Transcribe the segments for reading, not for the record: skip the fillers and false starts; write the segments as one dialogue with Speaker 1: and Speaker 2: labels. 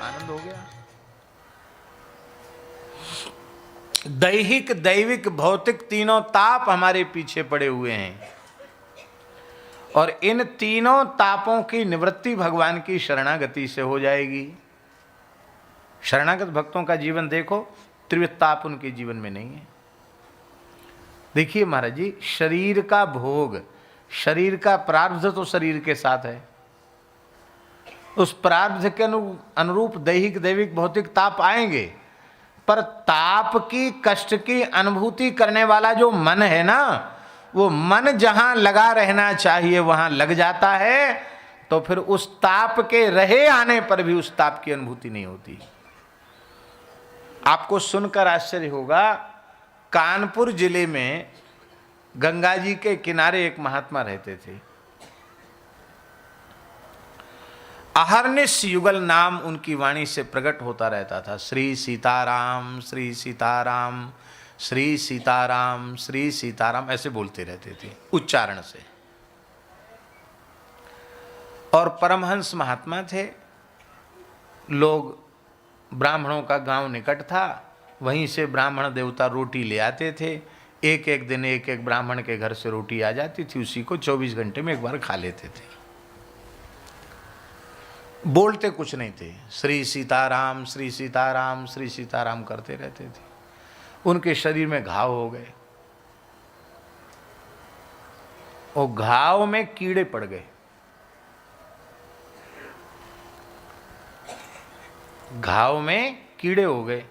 Speaker 1: आनंद हो गया। दैहिक, दैविक, भौतिक तीनों ताप हमारे पीछे पड़े हुए हैं और इन तीनों तापों की निवृत्ति भगवान की शरणागति से हो जाएगी। शरणागत भक्तों का जीवन देखो, त्रिविध ताप उनके जीवन में नहीं है। देखिए महाराज जी, शरीर का भोग, शरीर का प्रारब्ध तो शरीर के साथ है, उस प्रारब्ध के अनुरूप दैहिक, दैविक, भौतिक ताप आएंगे, पर ताप की, कष्ट की अनुभूति करने वाला जो मन है ना, वो मन जहां लगा रहना चाहिए वहां लग जाता है, तो फिर उस ताप के रहे आने पर भी उस ताप की अनुभूति नहीं होती। आपको सुनकर आश्चर्य होगा, कानपुर जिले में गंगा जी के किनारे एक महात्मा रहते थे। अहर्निश युगल नाम उनकी वाणी से प्रकट होता रहता था। श्री सीताराम, श्री सीताराम, श्री सीताराम, श्री सीताराम, ऐसे बोलते रहते थे उच्चारण से। और परमहंस महात्मा थे। लोग, ब्राह्मणों का गांव निकट था, वहीं से ब्राह्मण देवता रोटी ले आते थे। एक एक दिन एक एक ब्राह्मण के घर से रोटी आ जाती थी, उसी को 24 घंटे में एक बार खा लेते थे। बोलते कुछ नहीं थे, श्री सीताराम, श्री सीताराम, श्री सीताराम करते रहते थे। उनके शरीर में घाव हो गए, और घाव में कीड़े पड़ गए। घाव में कीड़े हो गए,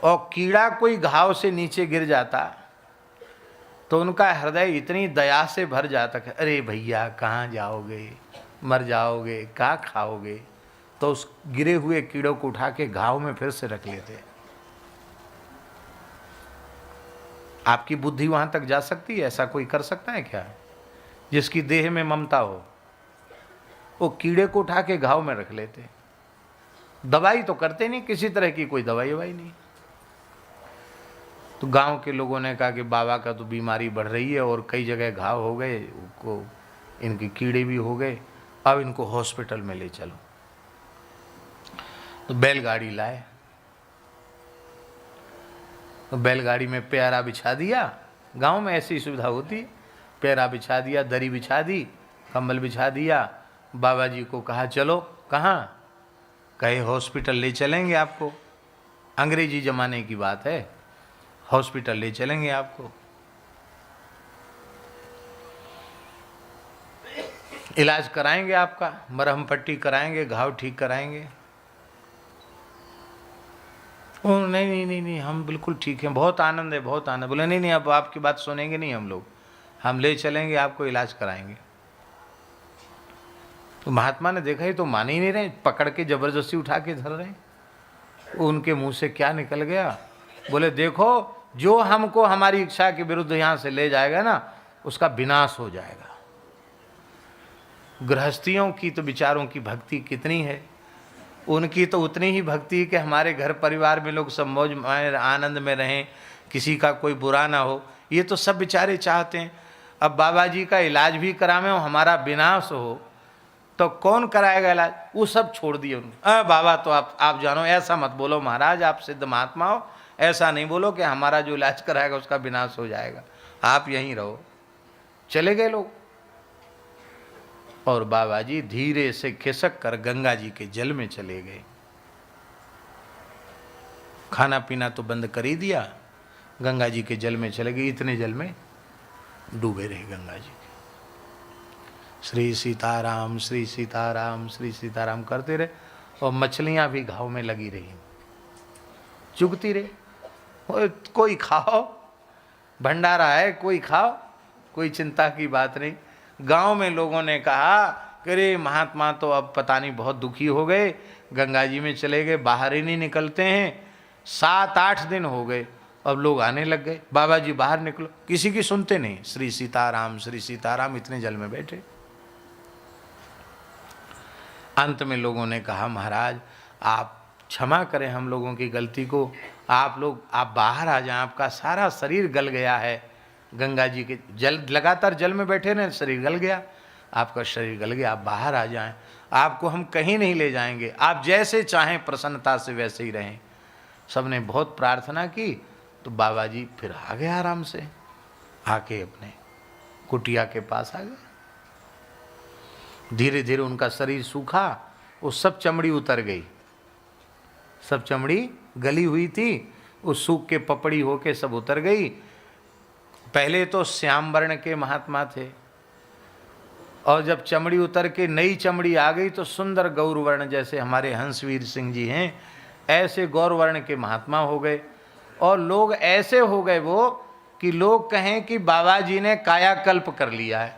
Speaker 1: और कीड़ा कोई घाव से नीचे गिर जाता तो उनका हृदय इतनी दया से भर जाता कि अरे भैया कहाँ जाओगे, मर जाओगे, क्या खाओगे। तो उस गिरे हुए कीड़ों को उठा के घाव में फिर से रख लेते। आपकी बुद्धि वहां तक जा सकती है? ऐसा कोई कर सकता है क्या? जिसकी देह में ममता हो, वो कीड़े को उठा के घाव में रख लेते। दवाई तो करते नहीं, किसी तरह की कोई दवाई ववाई नहीं। तो गांव के लोगों ने कहा कि बाबा का तो बीमारी बढ़ रही है और कई जगह घाव हो गए, उनको इनके कीड़े भी हो गए, अब इनको हॉस्पिटल में ले चलो। तो बैलगाड़ी लाए, तो बैलगाड़ी में प्यारा बिछा दिया। गांव में ऐसी सुविधा होती, प्यारा बिछा दिया, दरी बिछा दी, कंबल बिछा दिया। बाबा जी को कहा चलो। कहाँ? कहे हॉस्पिटल ले चलेंगे आपको। अंग्रेजी जमाने की बात है, हॉस्पिटल ले चलेंगे आपको, इलाज कराएंगे आपका, मरहम पट्टी कराएंगे, घाव ठीक कराएंगे। ओ नहीं नहीं नहीं नहीं, हम बिल्कुल ठीक हैं, बहुत आनंद है, बहुत आनंद। बोले नहीं नहीं, अब आपकी बात सुनेंगे नहीं हम लोग, हम ले चलेंगे आपको, इलाज कराएंगे। तो महात्मा ने देखा ही तो मान ही नहीं रहे, पकड़ के जबरदस्ती उठा के धर रहे। उनके मुंह से क्या निकल गया? बोले देखो, जो हमको हमारी इच्छा के विरुद्ध यहाँ से ले जाएगा ना, उसका विनाश हो जाएगा। गृहस्थियों की तो विचारों की भक्ति कितनी है, उनकी तो उतनी ही भक्ति कि हमारे घर परिवार में लोग सब मौज आनंद में रहें, किसी का कोई बुरा ना हो, ये तो सब बेचारे चाहते हैं। अब बाबा जी का इलाज भी करावें और हमारा विनाश हो तो कौन कराएगा इलाज? वो सब छोड़ दिए उन्होंने। बाबा तो आप जानो, ऐसा मत बोलो महाराज, आप सिद्ध महात्मा हो, ऐसा नहीं बोलो कि हमारा जो इलाज कराएगा उसका विनाश हो जाएगा, आप यहीं रहो। चले गए लोग, और बाबा जी धीरे से खिसक कर गंगा जी के जल में चले गए। खाना पीना तो बंद कर ही दिया, गंगा जी के जल में चले गए। इतने जल में डूबे रहे गंगा जी के। श्री सीताराम, श्री सीताराम, श्री सीताराम करते रहे, और मछलियां भी घाव में लगी रही, चुगती रहे। कोई खाओ, भंडारा है, कोई खाओ, कोई चिंता की बात नहीं। गांव में लोगों ने कहा कि अरे महात्मा तो अब पता नहीं बहुत दुखी हो गए, गंगा जी में चले गए, बाहर ही नहीं निकलते हैं। 7-8 दिन हो गए, अब लोग आने लग गए, बाबा जी बाहर निकलो, किसी की सुनते नहीं। श्री सीताराम, श्री सीताराम, इतने जल में बैठे। अंत में लोगों ने कहा महाराज आप क्षमा करें हम लोगों की गलती को, आप बाहर आ जाएं, आपका सारा शरीर गल गया है, गंगा जी के जल, लगातार जल में बैठे रहे, शरीर गल गया, आपका शरीर गल गया, आप बाहर आ जाएं, आपको हम कहीं नहीं ले जाएंगे, आप जैसे चाहें प्रसन्नता से वैसे ही रहें। सबने बहुत प्रार्थना की तो बाबा जी फिर आ गए आराम से, आके अपने कुटिया के पास आ गए। धीरे धीरे उनका शरीर सूखा, वो सब चमड़ी उतर गई, सब चमड़ी गली हुई थी, उस सूख के पपड़ी होके सब उतर गई। पहले तो श्याम वर्ण के महात्मा थे, और जब चमड़ी उतर के नई चमड़ी आ गई तो सुंदर गौर वर्ण, जैसे हमारे हंसवीर सिंह जी हैं, ऐसे गौर वर्ण के महात्मा हो गए। और लोग ऐसे हो गए वो कि लोग कहें कि बाबा जी ने कायाकल्प कर लिया है।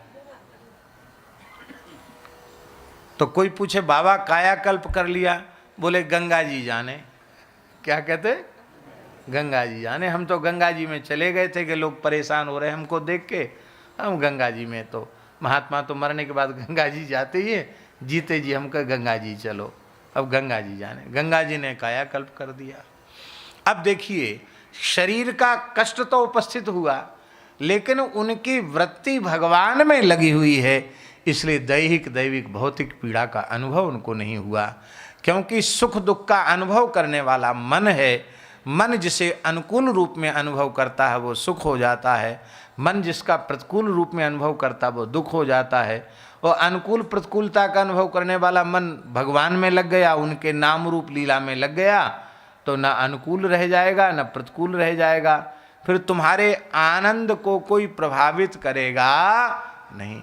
Speaker 1: तो कोई पूछे बाबा कायाकल्प कर लिया, बोले गंगा जी जाने। क्या कहते? गंगा जी जाने। हम तो गंगा जी में चले गए थे कि लोग परेशान हो रहे हैं हमको देख के, हम गंगा जी में, तो महात्मा तो मरने के बाद गंगा जी जाते ही है, जीते जी हमको गंगा जी चलो, अब गंगा जी जाने। गंगा जी ने कायाकल्प कर दिया। अब देखिए, शरीर का कष्ट तो उपस्थित हुआ, लेकिन उनकी वृत्ति भगवान में लगी हुई है, इसलिए दैहिक दैविक भौतिक पीड़ा का अनुभव उनको नहीं हुआ। क्योंकि सुख दुख का अनुभव करने वाला मन है, मन जिसे अनुकूल रूप में अनुभव करता है वो सुख हो जाता है, मन जिसका प्रतिकूल रूप में अनुभव करता है वो दुख हो जाता है। और अनुकूल प्रतिकूलता का अनुभव करने वाला मन भगवान में लग गया, उनके नाम रूप लीला में लग गया, तो न अनुकूल रह जाएगा न प्रतिकूल रह जाएगा, फिर तुम्हारे आनंद को कोई प्रभावित करेगा नहीं।